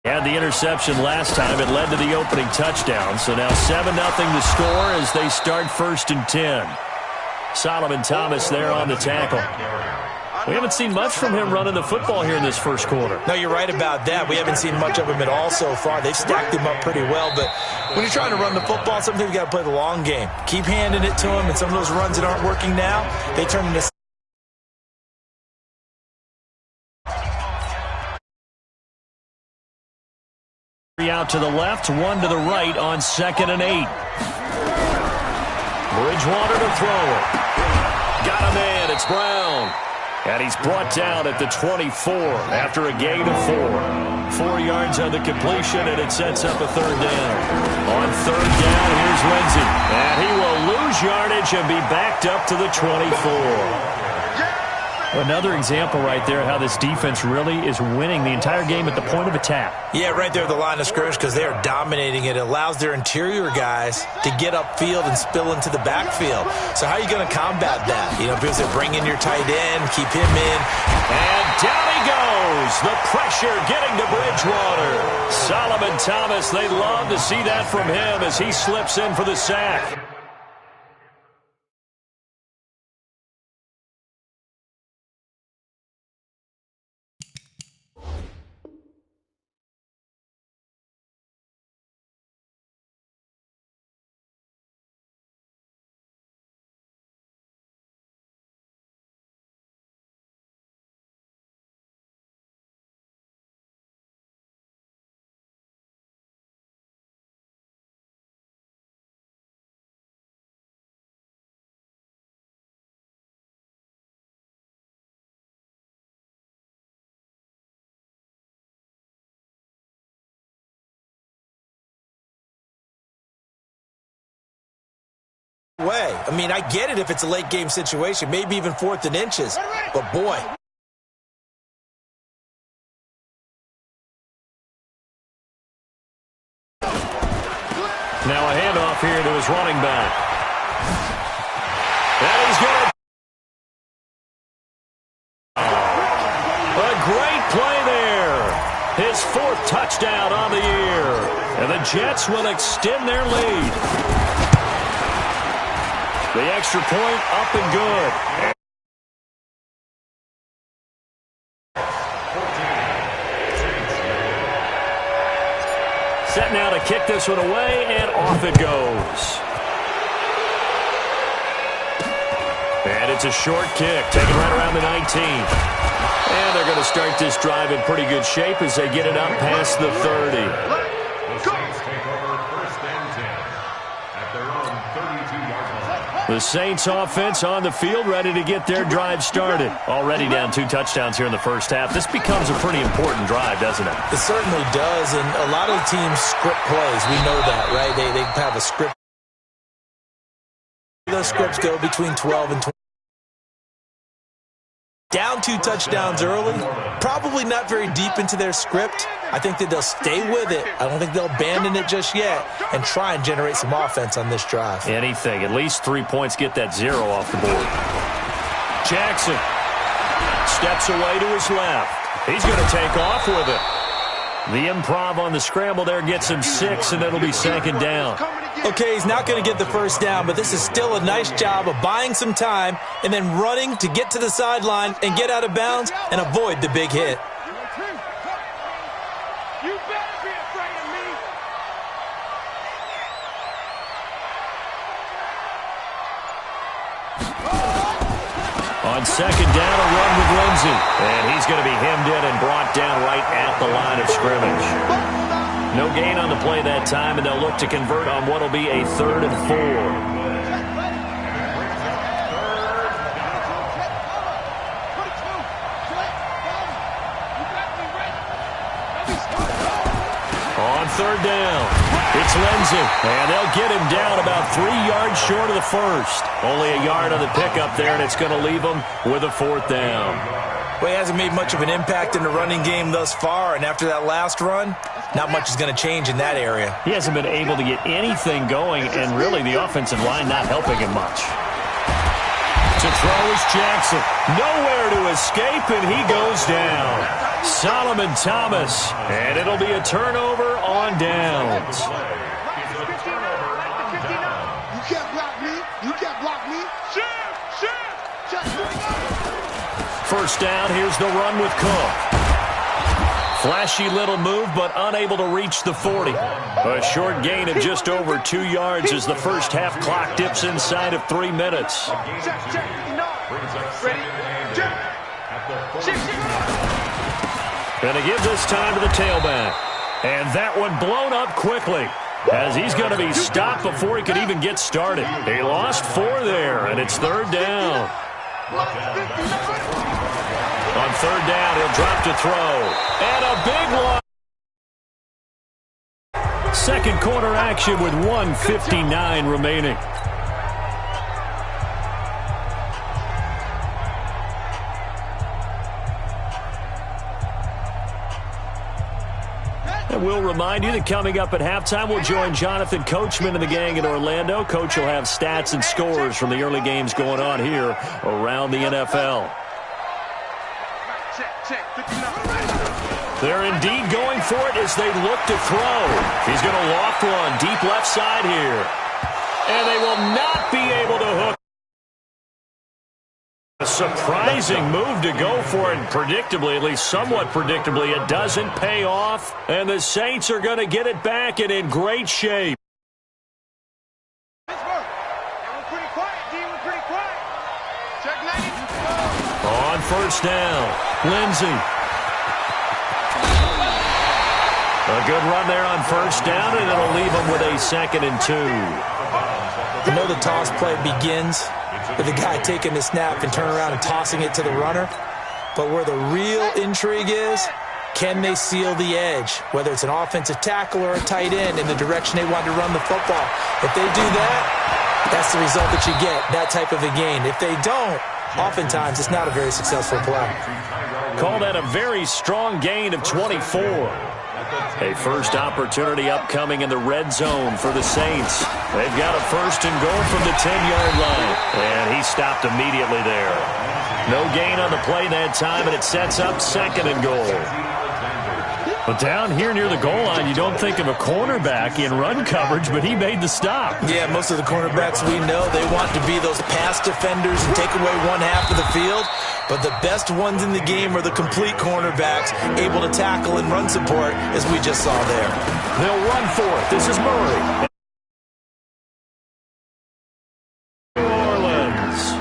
Had the interception last time. It led to the opening touchdown. So now 7-0 the score as they start 1st and 10. Solomon Thomas there on the tackle. We haven't seen much from him running the football here in this first quarter. No, you're right about that. We haven't seen much of him at all so far. They've stacked him up pretty well, but when you're trying to run the football, sometimes you got to play the long game. Keep handing it to him, and some of those runs that aren't working now, they turn into out to the left, 1 to the right on 2nd and 8. Bridgewater to throw it. Got a man. It's Brown. And he's brought down at the 24 after a gain of 4. 4 yards on the completion, and it sets up a 3rd down. On 3rd down, here's Lindsey. And he will lose yardage and be backed up to the 24. Another example right there how this defense really is winning the entire game at the point of attack. Yeah, right there at the line of scrimmage because they are dominating it. It allows their interior guys to get upfield and spill into the backfield. So how are you going to combat that? You know, because they bring in your tight end, keep him in. And down he goes. The pressure getting to Bridgewater. Solomon Thomas, they love to see that from him as he slips in for the sack. Way. I mean, I get it if it's a late game situation, maybe even 4th and inches, but boy. Now a handoff here to his running back. And he's going to... A great play there. His 4th touchdown on the year. And the Jets will extend their lead. The extra point up and good. Set now to kick this one away, and off it goes. And it's a short kick, taken right around the 19. And they're going to start this drive in pretty good shape as they get it up past the 30. The Saints offense on the field, ready to get their drive started. Already down 2 touchdowns here in the first half. This becomes a pretty important drive, doesn't it? It certainly does, and a lot of the teams script plays. We know that, right? They have a script. Those scripts go between 12 and 20. Down 2 touchdowns early, probably not very deep into their script. I think that they'll stay with it. I don't think they'll abandon it just yet and try and generate some offense on this drive. Anything. At least 3 points get that 0 off the board. Jackson steps away to his left. He's going to take off with it. The improv on the scramble there gets him 6, and it'll be 2nd down. Okay, he's not going to get the first down, but this is still a nice job of buying some time and then running to get to the sideline and get out of bounds and avoid the big hit. You better be afraid of me. On 2nd down, a run with Lindsey. And he's going to be hemmed in and brought down right at the line of scrimmage. No gain on the play that time, and they'll look to convert on what will be a 3rd and 4. On 3rd down, it's Lindsey, and they'll get him down about 3 yards short of the first. Only a yard on the pickup there, and it's going to leave him with a 4th down. Well, he hasn't made much of an impact in the running game thus far, and after that last run, not much is going to change in that area. He hasn't been able to get anything going, and really the offensive line not helping him much. To throw is Jackson. Nowhere to escape, and he goes down. Solomon Thomas, and it'll be a turnover on downs. You can't block me. You can't block me. First down, here's the run with Cook. Flashy little move, but unable to reach the 40. A short gain of just over 2 yards as the first half clock dips inside of 3 minutes. Going to give this time to the tailback. And that one blown up quickly, as he's going to be stopped before he could even get started. He lost 4 there, and it's third down. On third down, he'll drop to throw. And a big one. Second quarter action with 1:59 remaining. And we'll remind you that coming up at halftime, we'll join Jonathan Coachman and the gang in Orlando. Coach will have stats and scores from the early games going on here around the NFL. They're indeed going for it as they look to throw. He's going to loft one deep left side here. And they will not be able to hook. A surprising move to go for it, predictably, at least somewhat predictably. It doesn't pay off, and the Saints are going to get it back and in great shape. On first down, Lindsey. A good run there on first down, and it'll leave them with a 2nd and 2. You know the toss play begins with the guy taking the snap and turning around and tossing it to the runner. But where the real intrigue is, can they seal the edge, whether it's an offensive tackle or a tight end in the direction they want to run the football. If they do that, that's the result that you get, that type of a gain. If they don't, oftentimes it's not a very successful play. Call that a very strong gain of 24. A first opportunity upcoming in the red zone for the Saints. They've got a first and goal from the 10-yard line. And he stopped immediately there. No gain on the play that time, and it sets up 2nd and goal. But down here near the goal line, you don't think of a cornerback in run coverage, but he made the stop. Yeah, most of the cornerbacks we know, they want to be those pass defenders and take away one half of the field. But the best ones in the game are the complete cornerbacks, able to tackle and run support, as we just saw there. They'll run for it. This is Murray. New Orleans.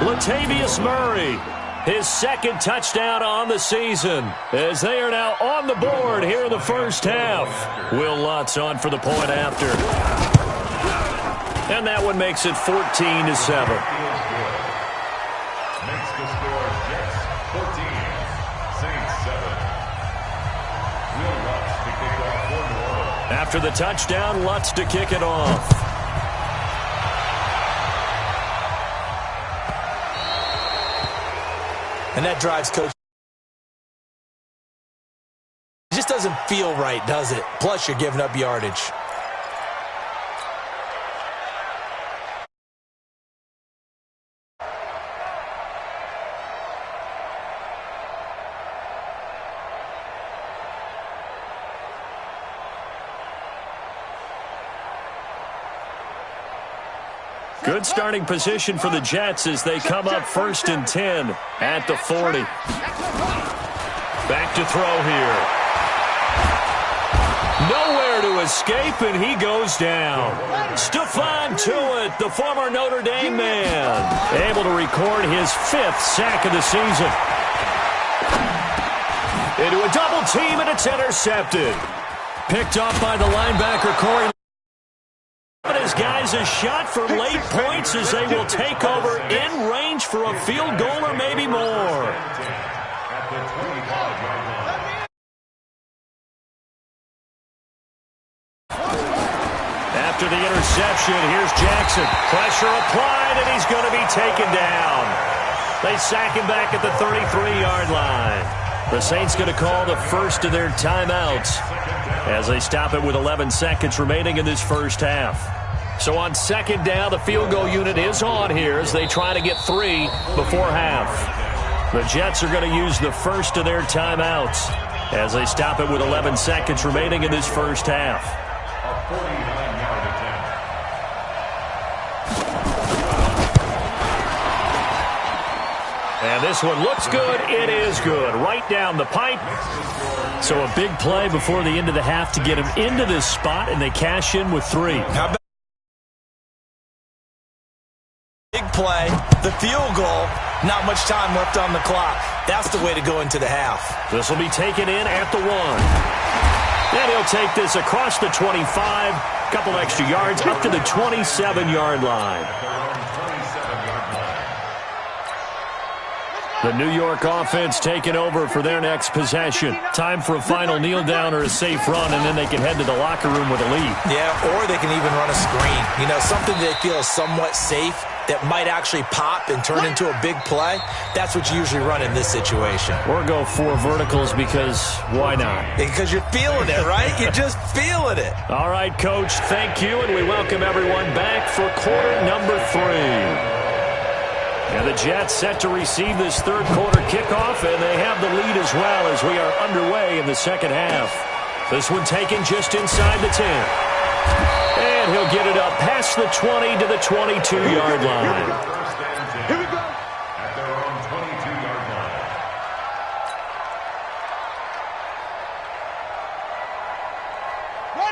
Latavius Murray. His 2nd touchdown on the season, as they are now on the board here in the first half. Will Lutz on for the point after. And that one makes it 14-7. After the touchdown, Lutz to kick it off. And that drives Coach. It just doesn't feel right, does it? Plus, you're giving up yardage. Good starting position for the Jets as they come up 1st and 10 at the 40. Back to throw here. Nowhere to escape, and he goes down. Stephon Tuitt, the former Notre Dame man, able to record his 5th sack of the season. Into a double team, and it's intercepted. Picked off by the linebacker, Corey. His guys a shot for late points as they will take over in range for a field goal or maybe more. After the interception, here's Jackson. Pressure applied, and he's going to be taken down. They sack him back at the 33-yard line. The Saints going to call the first of their timeouts as they stop it with 11 seconds remaining in this first half. So on 2nd down, the field goal unit is on here as they try to get 3 before half. The Jets are going to use the first of their timeouts as they stop it with 11 seconds remaining in this first half. A 49-yard attempt. And this one looks good. It is good. Right down the pipe. So a big play before the end of the half to get him into this spot, and they cash in with 3. Big play, the field goal, not much time left on the clock. That's the way to go into the half. This will be taken in at the 1. And he'll take this across the 25, couple extra yards up to the 27-yard line. The New York offense taking over for their next possession. Time for a final kneel down or a safe run, and then they can head to the locker room with a lead. Yeah, or they can even run a screen. You know, something they feel is somewhat safe that might actually pop and turn into a big play. That's what you usually run in this situation. Or go 4 verticals because why not? Because you're feeling it, right? You're just feeling it. All right, Coach, thank you, and we welcome everyone back for quarter number 3. And the Jets set to receive this third quarter kickoff, and they have the lead as well as we are underway in the second half. This one taken just inside the 10. And he'll get it up past the 20 to the 22-yard line. Here we go. At their own 22-yard line.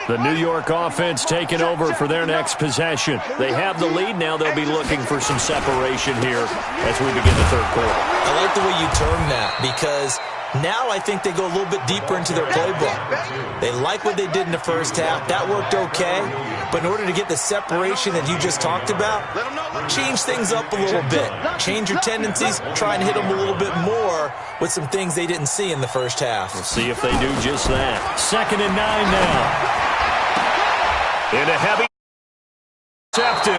The New York offense taking over for their next possession. They have the lead. Now they'll be looking for some separation here as we begin the third quarter. I like the way you term that because now I think they go a little bit deeper into their playbook. They like what they did in the first half. That worked okay. But in order to get the separation that you just talked about, change things up a little bit. Change your tendencies. Try and hit them a little bit more with some things they didn't see in the first half. We'll see if they do just that. 2nd and 9 now. In a heavy intercepted.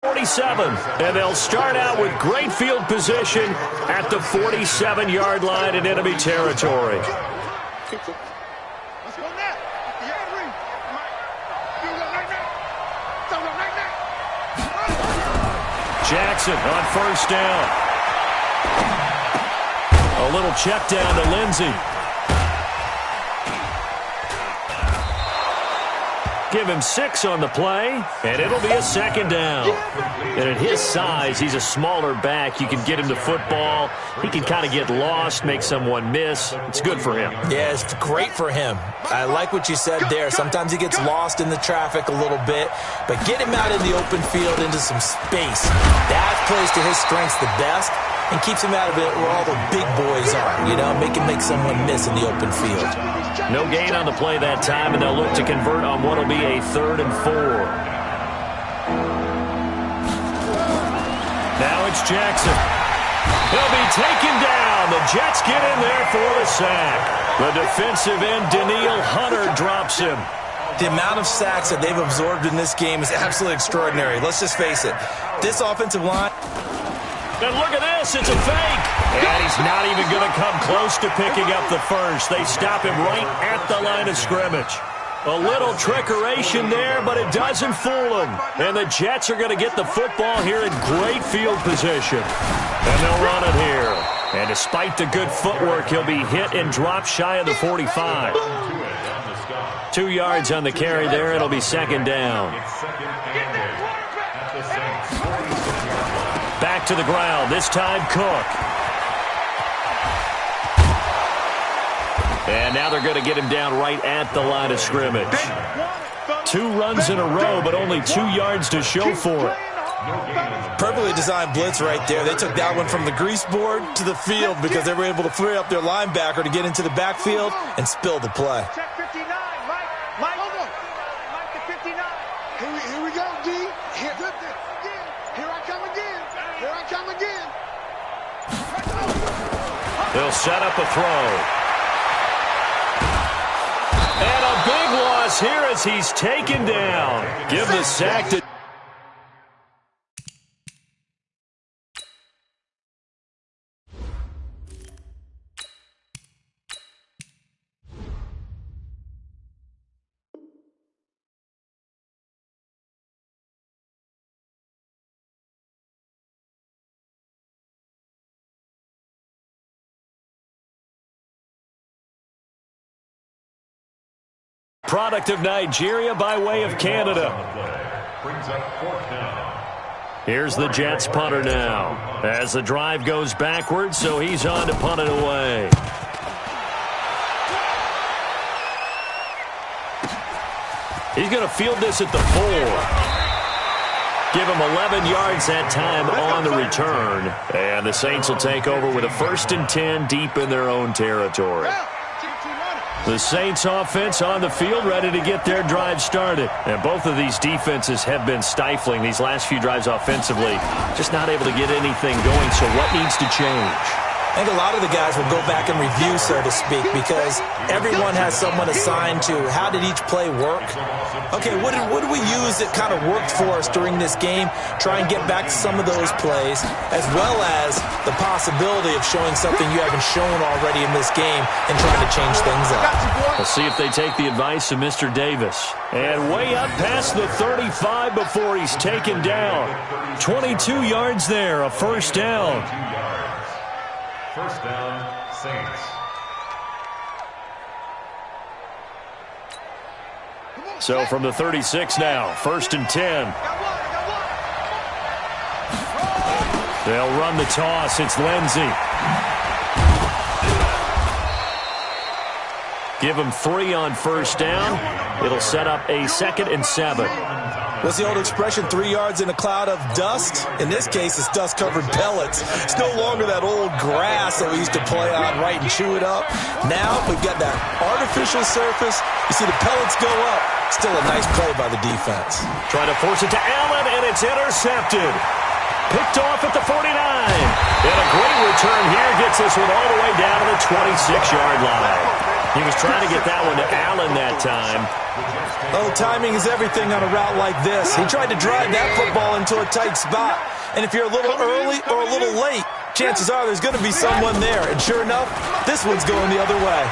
47, and they'll start out with great field position at the 47-yard line in enemy territory. Jackson on first down. A little check down to Lindsey. Give him 6 on the play, and it'll be a 2nd down. And at his size, he's a smaller back. You can get him the football. He can kind of get lost, make someone miss. It's good for him. Yeah, it's great for him. I like what you said there. Sometimes he gets lost in the traffic a little bit, but get him out in the open field into some space. That plays to his strengths the best and keeps him out of it where all the big boys are, you know, make someone miss in the open field. No gain on the play that time, and they'll look to convert on what will be a 3rd and 4. Now it's Jackson. He'll be taken down. The Jets get in there for the sack. The defensive end, Danielle Hunter, drops him. The amount of sacks that they've absorbed in this game is absolutely extraordinary. Let's just face it. This offensive line... And look at this, it's a fake. And he's not even going to come close to picking up the first. They stop him right at the line of scrimmage. A little trickeration there, but it doesn't fool him. And the Jets are going to get the football here in great field position. And they'll run it here. And despite the good footwork, he'll be hit and dropped shy of the 45. 2 yards on the carry there. It'll be 2nd down. Back to the ground, this time Cook. And now they're going to get him down right at the line of scrimmage. 2 runs in a row, but only 2 yards to show for it. Perfectly designed blitz right there. They took that one from the grease board to the field because they were able to free up their linebacker to get into the backfield and spill the play. Check 59, Mike, hold on. Mike the 59. Here we go, D. Here I come again. Here I come again. They'll set up a throw. And a big loss here as he's taken down. Give the sack to product of Nigeria by way of Canada. Brings up 4th down. Here's the Jets punter now as the drive goes backwards, so he's on to punt it away. He's going to field this at the 4. Give him 11 yards that time on the return. And the Saints will take over with a 1st and 10 deep in their own territory. The Saints offense on the field ready to get their drive started. And both of these defenses have been stifling these last few drives offensively. Just not able to get anything going, so what needs to change? I think a lot of the guys will go back and review, so to speak, because everyone has someone assigned to how did each play work. Okay, what did we use that kind of worked for us during this game? Try and get back to some of those plays, as well as the possibility of showing something you haven't shown already in this game and trying to change things up. We'll see if they take the advice of Mr. Davis. And way up past the 35 before he's taken down. 22 yards there, a 1st down. 1st down, Saints. So from the 36 now, 1st and 10. They'll run the toss. It's Lindsey. Give him 3 on 1st down. It'll set up a 2nd and 7. What's the old expression, 3 yards in a cloud of dust? In this case, it's dust-covered pellets. It's no longer that old grass that we used to play on, right, and chew it up. Now we've got that artificial surface. You see the pellets go up. Still a nice play by the defense. Trying to force it to Allen, and it's intercepted. Picked off at the 49. And a great return here gets this one all the way down to the 26-yard line. He was trying to get that one to Allen that time. Oh, timing is everything on a route like this. He tried to drive that football into a tight spot. And if you're a little early or a little late, chances are there's going to be someone there. And sure enough, this one's going the other way.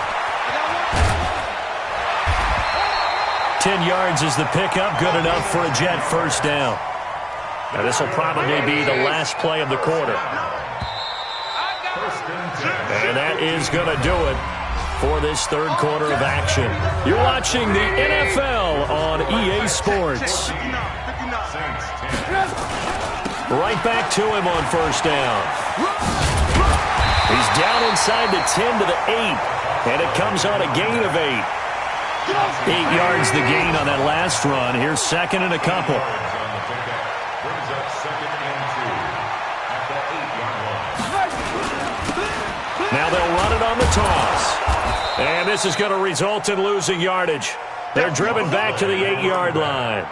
10 yards is the pickup, good enough for a Jet 1st down. Now this will probably be the last play of the quarter. And that is going to do it for this 3rd quarter of action. You're watching the NFL on EA Sports. Right back to him on 1st down. He's down inside the 10 to the 8, and it comes on a gain of 8. 8 yards the gain on that last run. Here's 2nd and a couple. Now they'll run it on the toss. And this is going to result in losing yardage. They're driven back to the 8-yard line.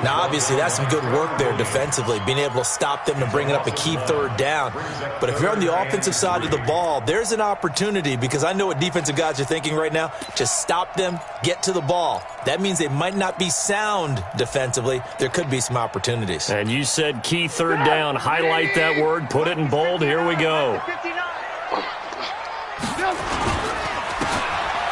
Now, obviously, that's some good work there defensively, being able to stop them and bring it up a key 3rd down. But if you're on the offensive side of the ball, there's an opportunity, because I know what defensive guys are thinking right now. Just stop them, get to the ball. That means they might not be sound defensively. There could be some opportunities. And you said key 3rd down. Highlight that word, put it in bold. Here we go.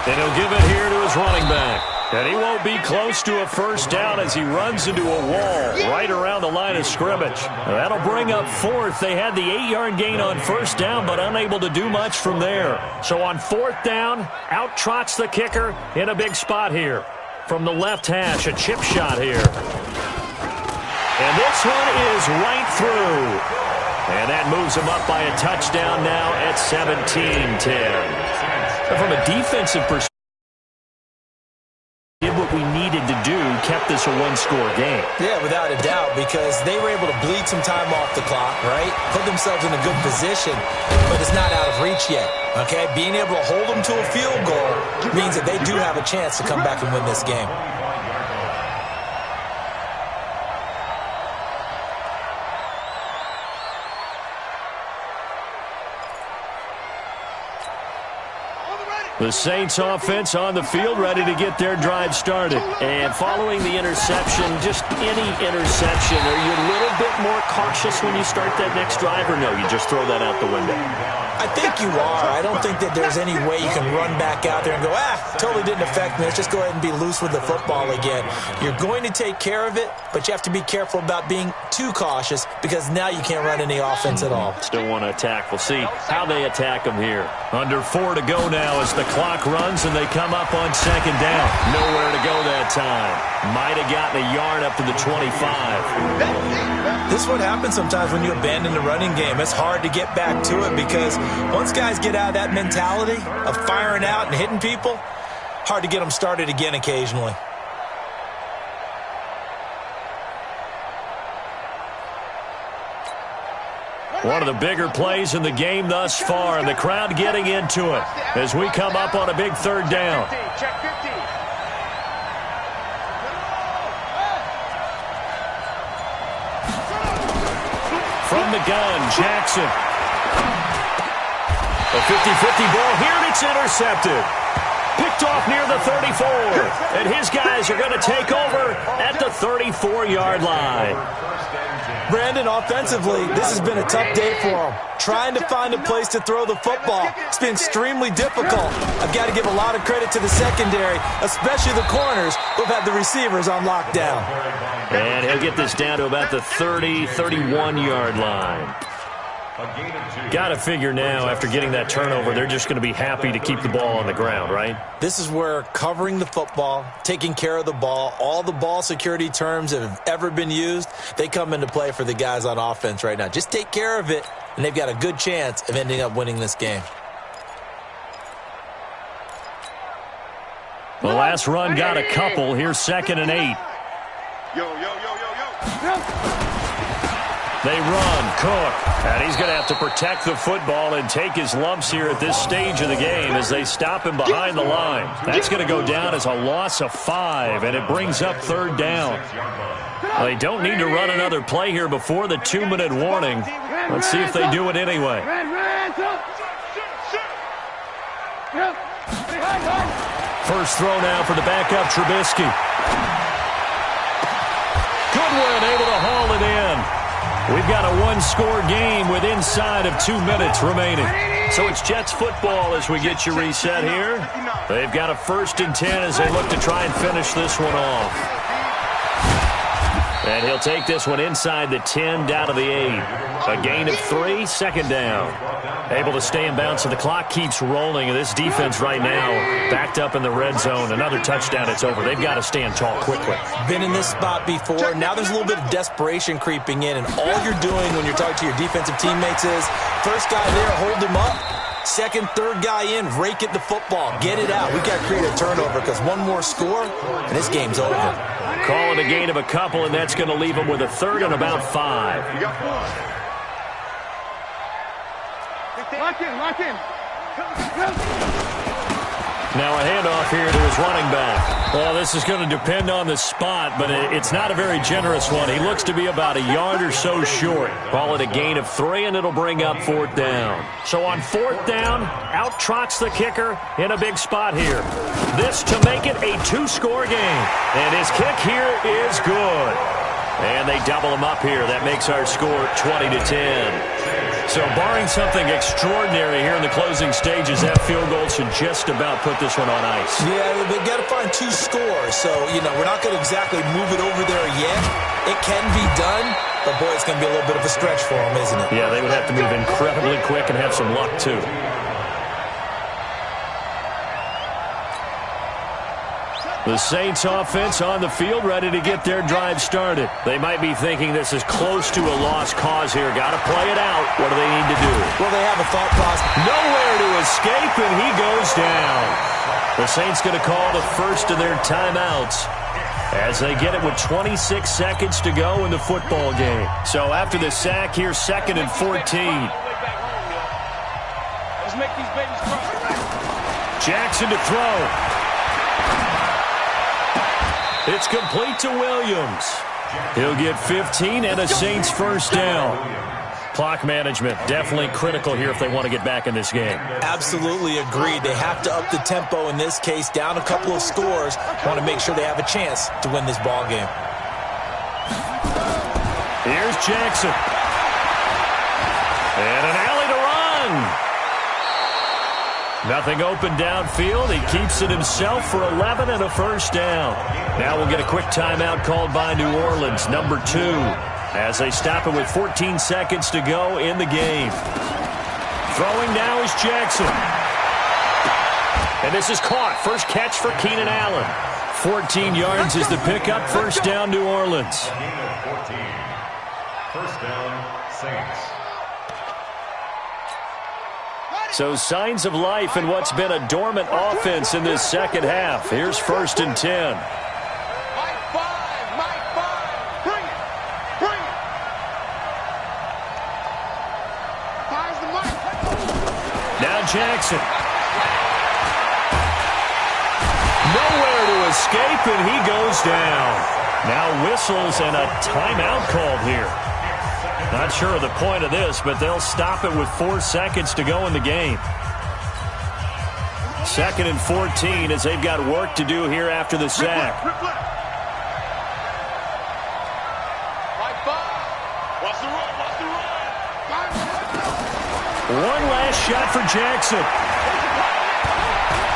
And he'll give it here to his running back. And he won't be close to a 1st down as he runs into a wall right around the line of scrimmage. That'll bring up 4th. They had the 8-yard gain on 1st down, but unable to do much from there. So on 4th down, out trots the kicker in a big spot here. From the left hash, a chip shot here. And this one is right through. And that moves him up by a touchdown now at 17-10. From a defensive perspective, did what we needed to do, kept this a 1-score game. Yeah, without a doubt, because they were able to bleed some time off the clock, right? Put themselves in a good position, but it's not out of reach yet, okay? Being able to hold them to a field goal means that they do have a chance to come back and win this game. The Saints offense on the field ready to get their drive started. And following the interception, just any interception, are you a little bit more cautious when you start that next drive, or no, you just throw that out the window? I think you are. I don't think that there's any way you can run back out there and go, totally didn't affect me. Let's just go ahead and be loose with the football again. You're going to take care of it, but you have to be careful about being too cautious because now you can't run any offense at all. Still want to attack. We'll see how they attack them here. Under 4 to go now as the clock runs and they come up on second down. Nowhere to go that time. Might have gotten a yard up to the 25. This is what happens sometimes when you abandon the running game. It's hard to get back to it because once guys get out of that mentality of firing out and hitting people, hard to get them started again occasionally. One of the bigger plays in the game thus far, and the crowd getting into it as we come up on a big third down. Check 50. From the gun, Jackson. A 50-50 ball here, and it's intercepted. Picked off near the 34. And his guys are going to take over at the 34-yard line. Brandon, offensively, this has been a tough day for him. Trying to find a place to throw the football. It's been extremely difficult. I've got to give a lot of credit to the secondary, especially the corners who've had the receivers on lockdown. And he'll get this down to about the 30, 31-yard line. Got to figure now, after getting that turnover, they're just going to be happy to keep the ball on the ground, right? This is where covering the football, taking care of the ball, all the ball security terms that have ever been used, they come into play for the guys on offense right now. Just take care of it, and they've got a good chance of ending up winning this game. The last run got a couple. Here's 2nd and 8. They run, Cook, and he's going to have to protect the football and take his lumps here at this stage of the game as they stop him behind the line. That's going to go down as a loss of 5, and it brings up 3rd down. Well, they don't need to run another play here before the 2-minute warning. Let's see if they do it anyway. First throw now for the backup, Trubisky. Goodwin able to haul it in. We've got a 1-score game with inside of 2 minutes remaining. So it's Jets football as we get you reset here. They've got a 1st and 10 as they look to try and finish this one off. And he'll take this one inside the 10 down to the 8. A gain of 3, 2nd down. Able to stay in bounds, so the clock keeps rolling. And this defense right now backed up in the red zone. Another touchdown, it's over. They've got to stand tall quickly. Been in this spot before. Now there's a little bit of desperation creeping in. And all you're doing when you're talking to your defensive teammates is, first guy there, hold him up. Second, third guy in, rake at the football. Get it out. We've got to create a turnover because one more score, and this game's over. Call it a gain of a couple, and that's going to leave them with a 3rd and about 5. Lock in. Now a handoff here to his running back. Well, this is going to depend on the spot, but it's not a very generous one. He looks to be about a yard or so short. Call it a gain of 3, and it'll bring up 4th down. So on 4th down, out trots the kicker in a big spot here. This to make it a 2-score game. And his kick here is good. And they double him up here. That makes our score 20-10. So barring something extraordinary here in the closing stages, that field goal should just about put this one on ice. Yeah, they've got to find 2 scores. So, we're not going to exactly move it over there yet. It can be done, but, boy, it's going to be a little bit of a stretch for them, isn't it? Yeah, they would have to move incredibly quick and have some luck, too. The Saints offense on the field, ready to get their drive started. They might be thinking this is close to a lost cause here. Got to play it out. What do they need to do? Well, they have a thought process. Nowhere to escape, and he goes down. The Saints going to call the first of their timeouts as they get it with 26 seconds to go in the football game. So after the sack, here's 2nd and 14. Let's make these babies cry. Jackson to throw. It's complete to Williams. He'll get 15 and a Saints 1st down. Clock management definitely critical here if they want to get back in this game. Absolutely agreed. They have to up the tempo in this case, down a couple of scores. Want to make sure they have a chance to win this ball game. Here's Jackson. And an alley to run. Nothing open downfield. He keeps it himself for 11 and a first down. Now we'll get a quick timeout called by New Orleans, number 2, as they stop it with 14 seconds to go in the game. Throwing now is Jackson. And this is caught. First catch for Keenan Allen. 14 yards is the pickup. First down, New Orleans. First down, Saints. So signs of life in what's been a dormant offense in this second half. Here's 1st and 10. Mike 5. Bring it. Fires the mic. Now Jackson. Nowhere to escape, and he goes down. Now whistles and a timeout called here. Not sure of the point of this, but they'll stop it with 4 seconds to go in the game. 2nd and 14 as they've got work to do here after the sack. Mike 5. Watch the run. One last shot for Jackson.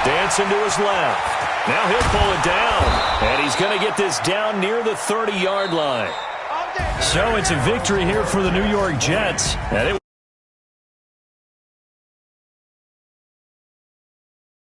Dancing to his left. Now he'll pull it down, and he's going to get this down near the 30-yard line. So it's a victory here for the New York Jets. And it